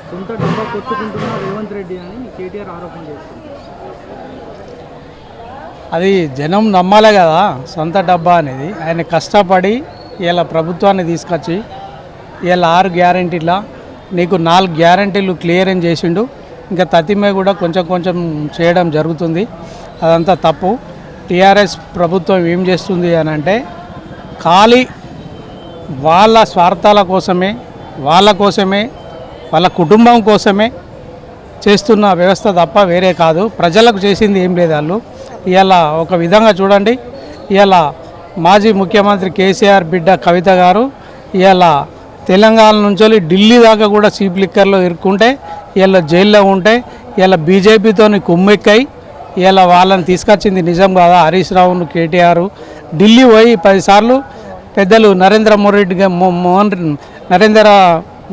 సొంత డబ్బా కొట్టుకుంటున్న రేవంత్ రెడ్డి అని కేటీఆర్ ఆరోపణ చేస్తారు. అది జనం నమ్మాలే కదా సొంత డబ్బా అనేది. ఆయన కష్టపడి ఇలా ప్రభుత్వాన్ని తీసుకొచ్చి ఇలా 6 గ్యారెంటీల నీకు 4 గ్యారెంటీలు క్లియరెన్స్ చేసిండు. ఇంకా తతిమే కూడా కొంచెం కొంచెం చేయడం జరుగుతుంది. అదంతా తప్పు. టీఆర్ఎస్ ప్రభుత్వం ఏం చేస్తుంది అని అంటే ఖాళీ వాళ్ళ స్వార్థాల కోసమే, వాళ్ళ కుటుంబం కోసమే చేస్తున్న వ్యవస్థ తప్ప వేరే కాదు. ప్రజలకు చేసింది ఏం లేదు. వాళ్ళు ఇవాళ ఒక విధంగా చూడండి, ఇవాళ మాజీ ముఖ్యమంత్రి కేసీఆర్ బిడ్డ కవిత గారు ఇవాళ తెలంగాణ నుంచి ఢిల్లీ దాకా కూడా చీప్ లిక్కర్లో ఇరుక్కుంటే ఇవాళ జైల్లో ఉంటే ఇవాళ బీజేపీతో కుమ్మెక్కాయి ఇవాళ వాళ్ళని తీసుకొచ్చింది నిజం కాదా? హరీష్ రావును కేటీఆర్ ఢిల్లీ పోయి 10 సార్లు పెద్దలు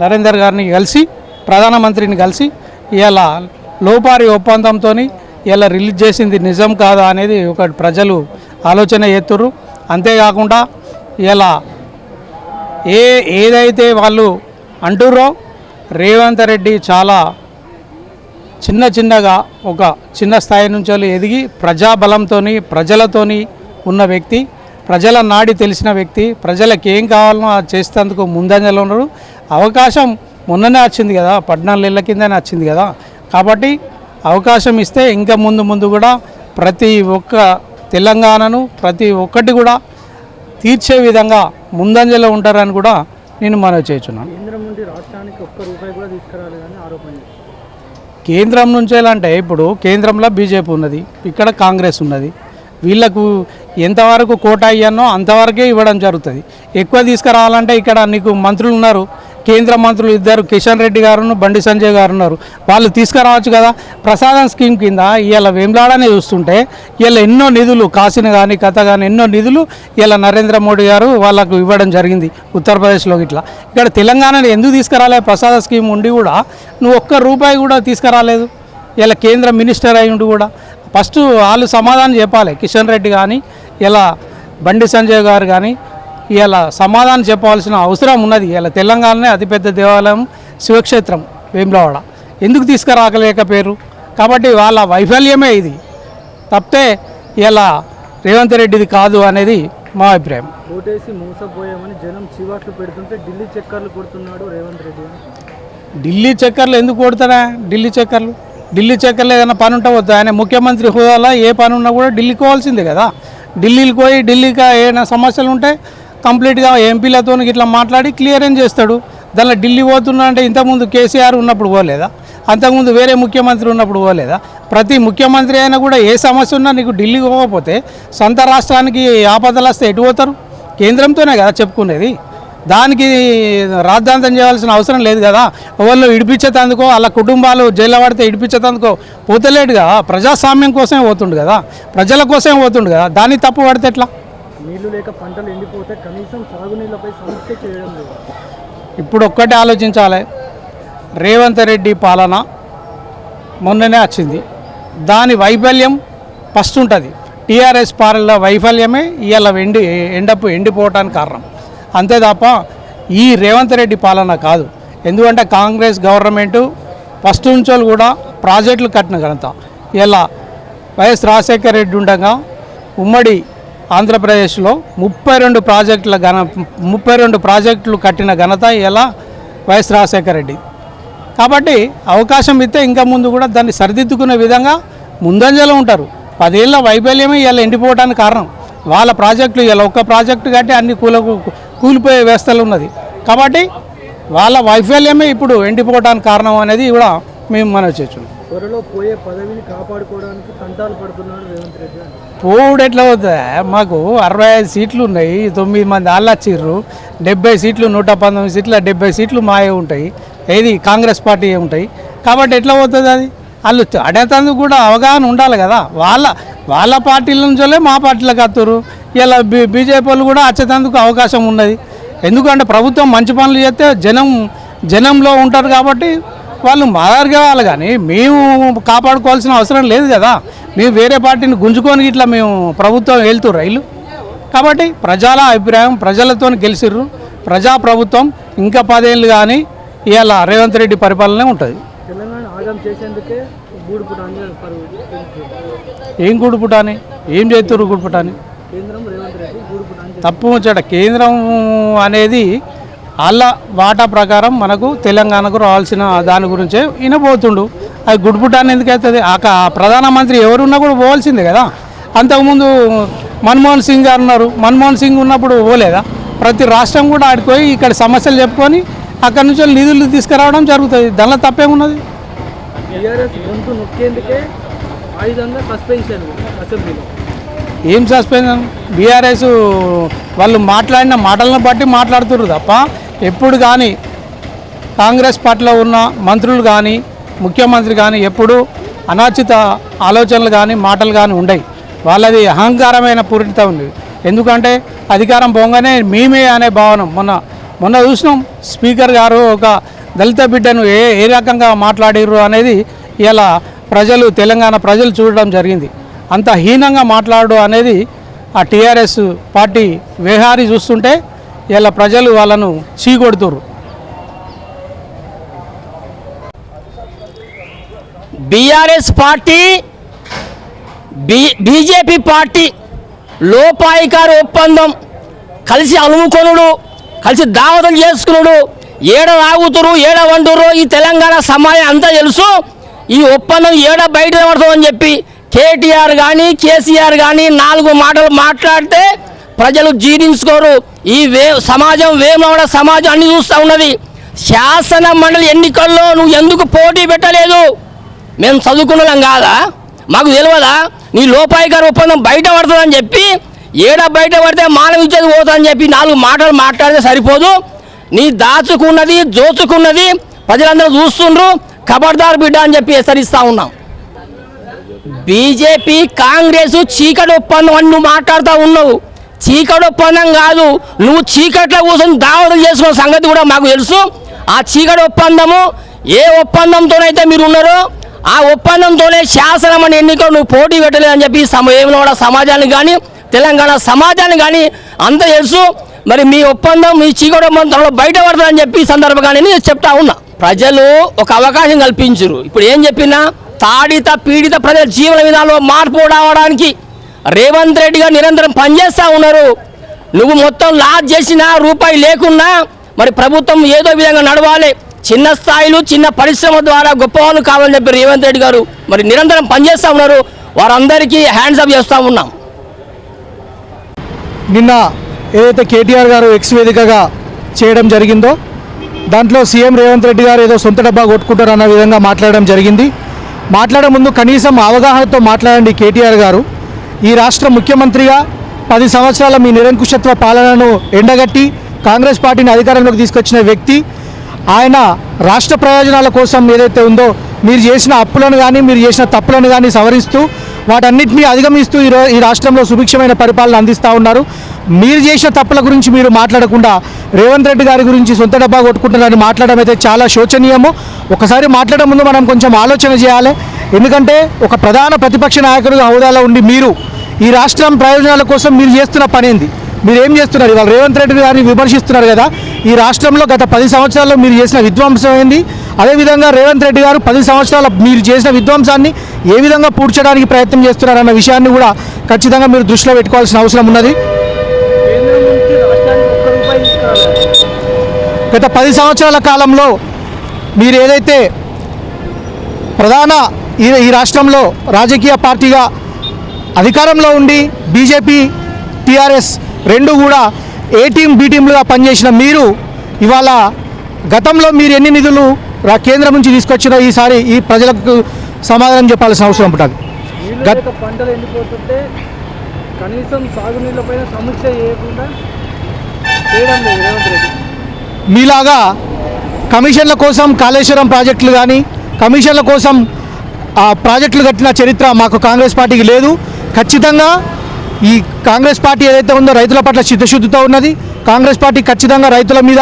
నరేందర్ గారిని కలిసి ప్రధానమంత్రిని కలిసి ఇవాళ లోపారి ఒప్పందంతో ఇలా రిలీజ్ చేసింది నిజం కాదా అనేది ఒక ప్రజలు ఆలోచన చేస్తుర్రు. అంతేకాకుండా ఇలా ఏదైతే వాళ్ళు అంటుర్రో రేవంత్ రెడ్డి చాలా చిన్నగా ఒక చిన్న స్థాయి నుంచి ఎదిగి ప్రజాబలంతో ప్రజలతోని ఉన్న వ్యక్తి, ప్రజల నాడి తెలిసిన వ్యక్తి, ప్రజలకు ఏం కావాలనో అది చేసేందుకు ముందంజలో ఉన్నారు. అవకాశం మొన్ననే వచ్చింది కదా, 14 ఏళ్ళ కిందనే వచ్చింది కదా. కాబట్టి అవకాశం ఇస్తే ఇంకా ముందు కూడా ప్రతి ఒక్క తెలంగాణను ప్రతి ఒక్కటి కూడా తీర్చే విధంగా ముందంజలో ఉంటారని కూడా నేను మనవి చేస్తున్నాను. కేంద్రం నుండి రాష్ట్రానికి ₹1 కూడా తీసుకురాలేదని ఆరోపణ. కేంద్రం నుంచి అంటే ఇప్పుడు కేంద్రంలో బీజేపీ ఉన్నది, ఇక్కడ కాంగ్రెస్ ఉన్నది. వీళ్ళకు ఎంతవరకు కోటా అయ్యానో అంతవరకే ఇవ్వడం జరుగుతుంది. ఎక్కువ తీసుకురావాలంటే ఇక్కడ నీకు మంత్రులు ఉన్నారు, కేంద్ర మంత్రులు 2 కిషన్ రెడ్డి గారును బండి సంజయ్ గారు ఉన్నారు. వాళ్ళు తీసుకురావచ్చు కదా. ప్రసాదం స్కీమ్ కింద ఇవాళ వేములాడనే చూస్తుంటే ఇవాళ ఎన్నో నిధులు కాసిన కానీ కథ కానీ ఎన్నో నిధులు ఇవాళ నరేంద్ర మోడీ గారు వాళ్ళకు ఇవ్వడం జరిగింది ఉత్తరప్రదేశ్లో. ఇట్లా ఇక్కడ తెలంగాణని ఎందుకు తీసుకురాలే? ప్రసాద స్కీమ్ ఉండి కూడా నువ్వు ₹1 కూడా తీసుకురాలేదు. ఇలా కేంద్ర మినిస్టర్ అయి ఉండి కూడా ఫస్ట్ వాళ్ళు సమాధానం చెప్పాలి. కిషన్ రెడ్డి కానీ ఇలా బండి సంజయ్ గారు కానీ ఇలా సమాధానం చెప్పవలసిన అవసరం ఉన్నది. ఇలా తెలంగాణనే అతిపెద్ద దేవాలయం శివక్షేత్రం వేములవాడ ఎందుకు తీసుకురాకలేకపోయారు? కాబట్టి వాళ్ళ వైఫల్యమే ఇది తప్పితే ఇలా రేవంత్ రెడ్డిది కాదు అనేది మా అభిప్రాయం. ఓటేసి మోసపోయామని జనం చివాట్లు పెడుతుంటే ఢిల్లీ చక్కర్లు కొడుతున్నాడు రేవంత్ రెడ్డి. ఢిల్లీ చక్కర్లు ఎందుకు కొడతారా? ఢిల్లీ చక్కర్లు ఏదైనా పని ఉంటే వద్దు. ఆయన ముఖ్యమంత్రి హోదాలో ఏ పని ఉన్నా కూడా ఢిల్లీకి పోవాల్సిందే కదా. ఢిల్లీకి పోయి ఢిల్లీకి ఏమైనా సమస్యలు ఉంటే కంప్లీట్గా ఎంపీలతో ఇట్లా మాట్లాడి క్లియరెన్స్ చేస్తాడు. దానిలో ఢిల్లీ పోతున్నా అంటే ఇంతకుముందు కేసీఆర్ ఉన్నప్పుడు పోలేదా? అంతకుముందు వేరే ముఖ్యమంత్రి ఉన్నప్పుడు పోలేదా? ప్రతి ముఖ్యమంత్రి అయినా కూడా ఏ సమస్య ఉన్నా నీకు ఢిల్లీకి పోకపోతే సొంత రాష్ట్రానికి ఆపదలు వస్తే ఎటు పోతారు? కేంద్రంతోనే కదా చెప్పుకునేది. దానికి రాద్ధాంతం చేయాల్సిన అవసరం లేదు కదా. వాళ్ళు ఇడిపించేతందుకో వాళ్ళ కుటుంబాలు జైల్లో పడితే ఇడిపించేతందుకో పోతలేడుగా. ప్రజాస్వామ్యం కోసమే పోతుండు కదా, ప్రజల కోసమే పోతుండు కదా. దాన్ని తప్పు పడితే ఎట్లా? నీళ్లు లేక పంటలు ఎండిపోతే కనీసం సాగునీళ్ళపై సమీక్ష చేయడం లేదు. ఇప్పుడు ఒక్కటే ఆలోచించాలి. రేవంత్ రెడ్డి పాలన మొన్ననే వచ్చింది, దాని వైఫల్యం ఫస్ట్ ఉంటుంది. టీఆర్ఎస్ పాలన వైఫల్యమే ఇవాళ ఎండిపోవటానికి కారణం. అంతే తప్ప ఈ రేవంత్ రెడ్డి పాలన కాదు. ఎందుకంటే కాంగ్రెస్ గవర్నమెంటు ఫస్ట్ నుంచి కూడా ప్రాజెక్టులు కట్టిన ఘనత ఇలా వైఎస్ రాజశేఖర రెడ్డి ఉండగా ఉమ్మడి ఆంధ్రప్రదేశ్లో 32 ప్రాజెక్టులు కట్టిన ఘనత ఇలా వైఎస్ రాజశేఖర రెడ్డి. కాబట్టి అవకాశం ఇస్తే ఇంకా ముందు కూడా దాన్ని సరిదిద్దుకునే విధంగా ముందంజలో ఉంటారు. 10 ఏళ్ళ వైఫల్యమే ఇలా ఎండిపోవడానికి కారణం. వాళ్ళ ప్రాజెక్టులు ఇలా ఒక్క ప్రాజెక్టు కట్టి అన్ని కూలిపోయే వ్యవస్థలు ఉన్నది. కాబట్టి వాళ్ళ వైఫల్యమే ఇప్పుడు ఎండిపోవడానికి కారణం అనేది కూడా మేము మనవి చేస్తున్నాం. త్వరలో పోయే పదవిని కాపాడుకోవడానికి తంటాలు పడుతున్నాడు రేవంత్ రెడ్డి. పోవుడు ఎట్లా అవుతుందా? మాకు 65 సీట్లు ఉన్నాయి, 9 మంది వాళ్ళు వచ్చిర్రు. 70 సీట్లు 119 సీట్లు 70 సీట్లు మాయే ఉంటాయి, ఏది కాంగ్రెస్ పార్టీ ఉంటాయి. కాబట్టి ఎట్లా పోతుంది అది? వాళ్ళు అడేతందుకు కూడా అవగాహన ఉండాలి కదా. వాళ్ళ పార్టీల నుంచే మా పార్టీలకు వస్తారు. ఇలా బీజేపీ వాళ్ళు కూడా వచ్చేందుకు అవకాశం ఉన్నది. ఎందుకంటే ప్రభుత్వం మంచి పనులు చేస్తే జనంలో ఉంటారు. కాబట్టి వాళ్ళు మాదారుగా వాళ్ళు, కానీ మేము కాపాడుకోవాల్సిన అవసరం లేదు కదా. మేము వేరే పార్టీని గుంజుకొని ఇట్లా మేము ప్రభుత్వం వెళ్తూ రైలు. కాబట్టి ప్రజల అభిప్రాయం ప్రజలతో గెలిచిర్రు. ప్రజాప్రభుత్వం ఇంకా 10 ఏళ్ళు కానీ ఇవాళ రేవంత్ రెడ్డి పరిపాలనే ఉంటుంది. తెలంగాణ ఆగం చేసేందుకే గూడుపుట ఏం గూడుపుట అని ఏం చేస్తారు? గూడుపుట అని కేంద్రం రేవంత్ రెడ్డి గూడుపుట తప్పు ముచ్చట. కేంద్రం అనేది వాళ్ళ వాటా ప్రకారం మనకు తెలంగాణకు రావాల్సిన దాని గురించే వినబోతుండు. అది గుడ్పుటాన్ని ఎందుకు అవుతుంది? ఆ ప్రధానమంత్రి ఎవరున్నా కూడా పోవాల్సిందే కదా. అంతకుముందు మన్మోహన్ సింగ్ గారు ఉన్నారు. మన్మోహన్ సింగ్ ఉన్నప్పుడు పోలేదా? ప్రతి రాష్ట్రం కూడా ఆడిపోయి ఇక్కడ సమస్యలు చెప్పుకొని అక్కడి నుంచి నిధులు తీసుకురావడం జరుగుతుంది. దానిలో తప్పేమున్నది? టీఆర్ఎస్ గొంతు నొక్కేందుకే ఆయుధంగా సస్పెన్షన్ అసెంబ్లీలో. ఏం సస్పెన్షన్? బీఆర్ఎస్ వాళ్ళు మాట్లాడిన మాటలను బట్టి మాట్లాడుతున్నారు తప్ప ఎప్పుడు కానీ కాంగ్రెస్ పార్టీలో ఉన్న మంత్రులు కానీ ముఖ్యమంత్రి కానీ ఎప్పుడు అనాచిత ఆలోచనలు కానీ మాటలు కానీ ఉండయి. వాళ్ళది అహంకారమైన పూరిత ఉంది. ఎందుకంటే అధికారం పోగానే మేమే అనే భావన. మొన్న చూసినాం స్పీకర్ గారు ఒక దళిత బిడ్డను ఏ రకంగా మాట్లాడిర్రు అనేది ఇలా తెలంగాణ ప్రజలు చూడడం జరిగింది. అంత హీనంగా మాట్లాడు అనేది ఆ టీఆర్ఎస్ పార్టీ వ్యవహారీ చూస్తుంటే ఇలా ప్రజలు వాళ్ళను చీకొడుతుర్రు. బీఆర్ఎస్ పార్టీ బీజేపీ పార్టీ లోపాయికార ఒప్పందం, కలిసి అలుముకొనుడు, కలిసి దావతులు చేసుకున్నాడు, ఏడ తాగుతురు ఏడ వండురు ఈ తెలంగాణ సమాజం అంతా తెలుసు. ఈ ఒప్పందం ఏడ బయట పడుతుందని చెప్పి కేటీఆర్ కానీ కేసీఆర్ కానీ 4 మాటలు మాట్లాడితే ప్రజలు జీర్ణించుకోరు. ఈ సమాజం వేమవడ సమాజం అన్ని చూస్తూ ఉన్నది. శాసన మండలి ఎన్నికల్లో నువ్వు ఎందుకు పోటీ పెట్టలేదు? మేము చదువుకున్నదాం కాదా? మాకు తెలియదా? నీ లోపాయికార ఒప్పందం బయట పడుతుందని చెప్పి ఏడ బయట పడితే మానవ ఇచ్చేది పోతుందని చెప్పి 4 మాటలు మాట్లాడితే సరిపోదు. నీ దాచుకున్నది జోచుకున్నది ప్రజలందరూ చూస్తుండ్రు. ఖబర్దార్ బిడ్డ అని చెప్పి హెచ్చరిస్తూ ఉన్నాం. బీజేపీ కాంగ్రెస్ చీకటి ఒప్పందం అని నువ్వు మాట్లాడుతూ ఉన్నావు. చీకటి ఒప్పందం కాదు, నువ్వు చీకట్లో కూర్చొని దావతులు చేసుకున్న సంగతి కూడా మాకు తెలుసు. ఆ చీకటి ఒప్పందము ఏ ఒప్పందంతోనైతే మీరు ఉన్నారో ఆ ఒప్పందంతోనే శాసనమని ఎన్నికలు నువ్వు పోటీ పెట్టలేదని చెప్పి ఏమైనా సమాజానికి కానీ తెలంగాణ సమాజానికి కానీ అంత తెలుసు. మరి మీ ఒప్పందం మీ చీకటి ఒప్పందంలో బయట పడుతుందని చెప్పి సందర్భంగానే నేను చెప్తా ఉన్నా. ప్రజలు ఒక అవకాశం కల్పించరు. ఇప్పుడు ఏం చెప్పినా తాడిత పీడిత ప్రజల జీవన విధానంలో మార్పు రావడానికి రేవంత్ రెడ్డి గారు నిరంతరం పనిచేస్తూ ఉన్నారు. నువ్వు మొత్తం లాస్ చేసినా రూపాయి లేకున్నా మరి ప్రభుత్వం ఏదో విధంగా నడవాలి. చిన్న స్థాయిలు చిన్న పరిశ్రమ ద్వారా గొప్పవాళ్ళు కావాలని చెప్పి రేవంత్ రెడ్డి గారు మరి నిరంతరం పనిచేస్తూ ఉన్నారు. వారందరికీ హ్యాండ్స్ అప్ చేస్తూ ఉన్నాం. నిన్న ఏదైతే కేటీఆర్ గారు ఎక్స్ వేదికగా చేయడం జరిగిందో దాంట్లో సీఎం రేవంత్ రెడ్డి గారు ఏదో సొంత డబ్బా కొట్టుకుంటారు అన్న విధంగా మాట్లాడడం జరిగింది. మాట్లాడే ముందు కనీసం అవగాహనతో మాట్లాడండి. కేటీఆర్ గారు ఈ రాష్ట్ర ముఖ్యమంత్రిగా 10 సంవత్సరాల మీ నిరంకుశత్వ పాలనను ఎండగట్టి కాంగ్రెస్ పార్టీని అధికారంలోకి తీసుకొచ్చిన వ్యక్తి. ఆయన రాష్ట్ర ప్రయోజనాల కోసం ఏదైతే ఉందో మీరు చేసిన అప్పులను కానీ మీరు చేసిన తప్పులను కానీ సవరిస్తూ వాటన్నిటినీ అధిగమిస్తూ ఈ రాష్ట్రంలో సుభిక్షమైన పరిపాలన అందిస్తూ ఉన్నారు. మీరు చేసిన తప్పుల గురించి మీరు మాట్లాడకుండా రేవంత్ రెడ్డి గారి గురించి సొంత డబ్బా కొట్టుకుంటున్నారని మాట్లాడడం అయితే చాలా శోచనీయము. ఒకసారి మాట్లాడే ముందు మనం కొంచెం ఆలోచన చేయాలి. ఎందుకంటే ఒక ప్రధాన ప్రతిపక్ష నాయకుడిగా హోదాలో ఉండి మీరు ఈ రాష్ట్రం ప్రయోజనాల కోసం మీరు చేస్తున్న పని ఏంది? మీరు ఏం చేస్తున్నారు? ఇవాళ రేవంత్ రెడ్డి గారిని విమర్శిస్తున్నారు కదా. ఈ రాష్ట్రంలో గత 10 సంవత్సరాల్లో మీరు చేసిన విధ్వంసం ఏంది? అదేవిధంగా రేవంత్ రెడ్డి గారు 10 సంవత్సరాల మీరు చేసిన విధ్వంసాన్ని ఏ విధంగా పూడ్చడానికి ప్రయత్నం చేస్తున్నారన్న విషయాన్ని కూడా ఖచ్చితంగా మీరు దృష్టిలో పెట్టుకోవాల్సిన అవసరం ఉన్నది. గత 10 సంవత్సరాల కాలంలో మీరు ఏదైతే ప్రధాన ఈ రాష్ట్రంలో రాజకీయ పార్టీగా అధికారంలో ఉండి బీజేపీ టీఆర్ఎస్ రెండు కూడా ఏ టీం బి టీంలుగా పనిచేసిన మీరు ఇవాళ గతంలో మీరు ఎన్ని నిధులు కేంద్రం నుంచి తీసుకొచ్చినా ఈసారి ఈ ప్రజలకు సమాధానం చెప్పాల్సిన అవసరం ఉంటుంది. పంటలు ఎండిపోతుంటే కనీసం సాగునీళ్ళపైన సమీక్ష చేయకుండా చేయడం లేదు రేవంత్ రెడ్డి. మీలాగా కమిషన్ల కోసం కాళేశ్వరం ప్రాజెక్టులు కానీ కమిషన్ల కోసం ప్రాజెక్టులు కట్టిన చరిత్ర మాకు కాంగ్రెస్ పార్టీకి లేదు. ఖచ్చితంగా ఈ కాంగ్రెస్ పార్టీ ఏదైతే ఉందో రైతుల పట్ల చిత్తశుద్ధితో ఉన్నది. కాంగ్రెస్ పార్టీ ఖచ్చితంగా రైతుల మీద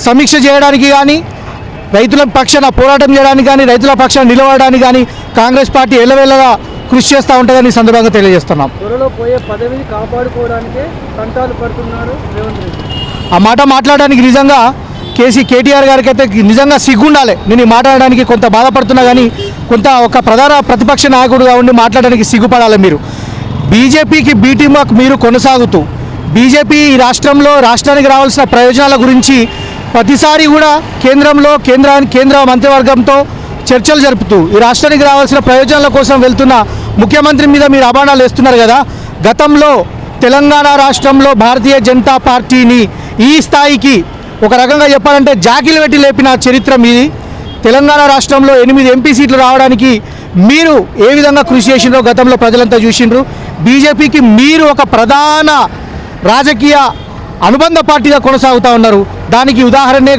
సమీక్ష చేయడానికి కానీ రైతుల పక్షాన పోరాటం చేయడానికి కానీ రైతుల పక్షాన నిలబడడానికి కానీ కాంగ్రెస్ పార్టీ ఎల్లవేళగా కృషి చేస్తూ ఉంటుందని సందర్భంగా తెలియజేస్తున్నాం. త్వరలో పోయే పదవిని కాపాడుకోవడానికే తంటాలు పడుతున్నారు రేవంత్ రెడ్డి. ఆ మాట మాట్లాడడానికి నిజంగా కేటీఆర్ గారికి అయితే నిజంగా సిగ్గుండాలి. నేను ఈ మాట్లాడడానికి కొంత బాధపడుతున్నా కానీ కొంత ఒక ప్రధాన ప్రతిపక్ష నాయకుడుగా ఉండి మాట్లాడడానికి సిగ్గుపడాలి. మీరు బీజేపీకి బీటీమాక్ మీరు కొనసాగుతూ బీజేపీ ఈ రాష్ట్రానికి రావాల్సిన ప్రయోజనాల గురించి ప్రతిసారి కూడా కేంద్ర మంత్రివర్గంతో చర్చలు జరుపుతూ ఈ రాష్ట్రానికి రావాల్సిన ప్రయోజనాల కోసం వెళ్తున్న ముఖ్యమంత్రి మీద మీరు అభాండాలు వేస్తున్నారు కదా. గతంలో తెలంగాణ రాష్ట్రంలో భారతీయ జనతా పార్టీని ఈ స్థాయికి ఒక రకంగా చెప్పాలంటే జాకిలు పెట్టి లేపిన చరిత్ర మీది. తెలంగాణ రాష్ట్రంలో 8 ఎంపీ సీట్లు రావడానికి మీరు ఏ విధంగా కృషి చేసిండ్రో గతంలో ప్రజలంతా చూసిండ్రు. బీజేపీకి మీరు ఒక ప్రధాన రాజకీయ అనుబంధ పార్టీగా కొనసాగుతూ ఉన్నారు. దానికి ఉదాహరణే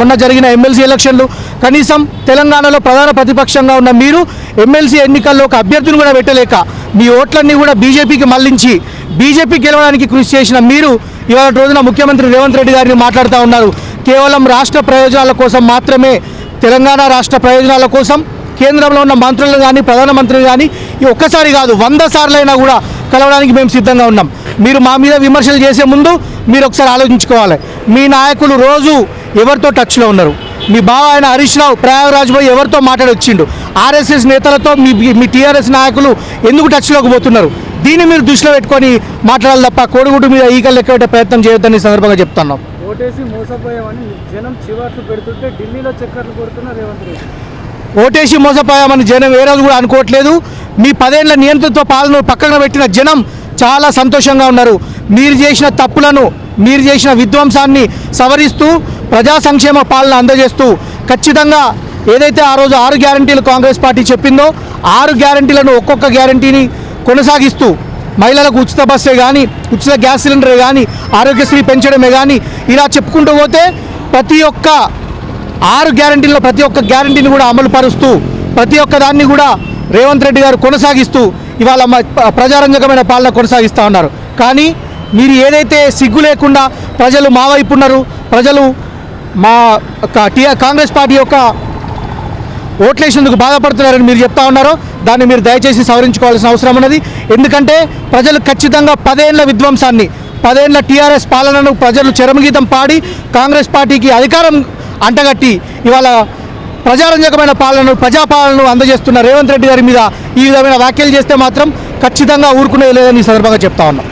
మొన్న జరిగిన ఎమ్మెల్సీ ఎలక్షన్లు. కనీసం తెలంగాణలో ప్రధాన ప్రతిపక్షంగా ఉన్న మీరు ఎమ్మెల్సీ ఎన్నికల్లో ఒక అభ్యర్థిని కూడా పెట్టలేక మీ ఓట్లన్నీ కూడా బీజేపీకి మళ్లించి బీజేపీ గెలవడానికి కృషి చేసిన మీరు ఇవాళ రోజున ముఖ్యమంత్రి రేవంత్ రెడ్డి గారిని మాట్లాడుతూ ఉన్నారు. కేవలం రాష్ట్ర ప్రయోజనాల కోసం మాత్రమే, తెలంగాణ రాష్ట్ర ప్రయోజనాల కోసం కేంద్రంలో ఉన్న మంత్రులు కానీ ప్రధానమంత్రులు కానీ ఒక్కసారి కాదు 100 సార్లైనా కూడా కలవడానికి మేము సిద్ధంగా ఉన్నాం. మీరు మా మీద విమర్శలు చేసే ముందు మీరు ఒకసారి ఆలోచించుకోవాలి. మీ నాయకులు రోజు ఎవరితో టచ్లో ఉన్నారు? మీ బావ ఆయన హరీష్ రావు ప్రయాగరాజ్ పోయి ఎవరితో మాట్లాడొచ్చిండు? ఆర్ఎస్ఎస్ నేతలతో మీ టీఆర్ఎస్ నాయకులు ఎందుకు టచ్లోకి పోతున్నారు? దీన్ని మీరు దృష్టిలో పెట్టుకొని మాట్లాడాలి తప్ప కోడిగుడ్డు మీద ఈకలు లెక్క పెట్టే ప్రయత్నం చేయొద్దని సందర్భంగా చెప్తున్నాం. ఓటేసి మోసపోయామని జనం చివాట్లు పెడుతుంటే ఢిల్లీలో చక్కర్లు కొడుతున్న రేవంత్ రెడ్డి. ఓటేసి మోసపోయామని జనం ఏ రోజు కూడా అనుకోవట్లేదు. మీ 10 ఏళ్ల నియంత్రణతో పాలన పక్కన పెట్టిన జనం చాలా సంతోషంగా ఉన్నారు. మీరు చేసిన తప్పులను, మీరు చేసిన విధ్వంసాన్ని సవరిస్తూ ప్రజా సంక్షేమ పాలన అందజేస్తూ ఖచ్చితంగా ఏదైతే ఆ రోజు 6 గ్యారంటీలు కాంగ్రెస్ పార్టీ చెప్పిందో 6 గ్యారంటీలను ఒక్కొక్క గ్యారంటీని కొనసాగిస్తూ మహిళలకు ఉచిత బస్సే కానీ, ఉచిత గ్యాస్ సిలిండరే కానీ, ఆరోగ్యశ్రీ పెంచడమే కానీ ఇలా చెప్పుకుంటూ పోతే ప్రతి ఒక్క 6 గ్యారంటీల్లో ప్రతి ఒక్క గ్యారంటీని కూడా అమలు పరుస్తూ ప్రతి ఒక్క దాన్ని కూడా రేవంత్ రెడ్డి గారు కొనసాగిస్తూ ఇవాళ ప్రజారంజకమైన పాలన కొనసాగిస్తూ ఉన్నారు. కానీ మీరు ఏదైతే సిగ్గు లేకుండా ప్రజలు మా వైపు ఉన్నారు, ప్రజలు మా కాంగ్రెస్ పార్టీ యొక్క ఓట్లేసేందుకు బాధపడుతున్నారని మీరు చెప్తా ఉన్నారో దాన్ని మీరు దయచేసి సవరించుకోవాల్సిన అవసరం ఉన్నది. ఎందుకంటే ప్రజలు ఖచ్చితంగా 10 ఏళ్ల విధ్వంసాన్ని, 10 ఏళ్ల టీఆర్ఎస్ పాలనను ప్రజలు చరమగీతం పాడి కాంగ్రెస్ పార్టీకి అధికారం అంటగట్టి ఇవాళ ప్రజారంజకమైన పాలనను, ప్రజాపాలనను అందజేస్తున్న రేవంత్ రెడ్డి గారి మీద ఈ విధమైన వ్యాఖ్యలు చేస్తే మాత్రం ఖచ్చితంగా ఊరుకునే లేదని ఈ సందర్భంగా చెప్తా ఉన్నాం.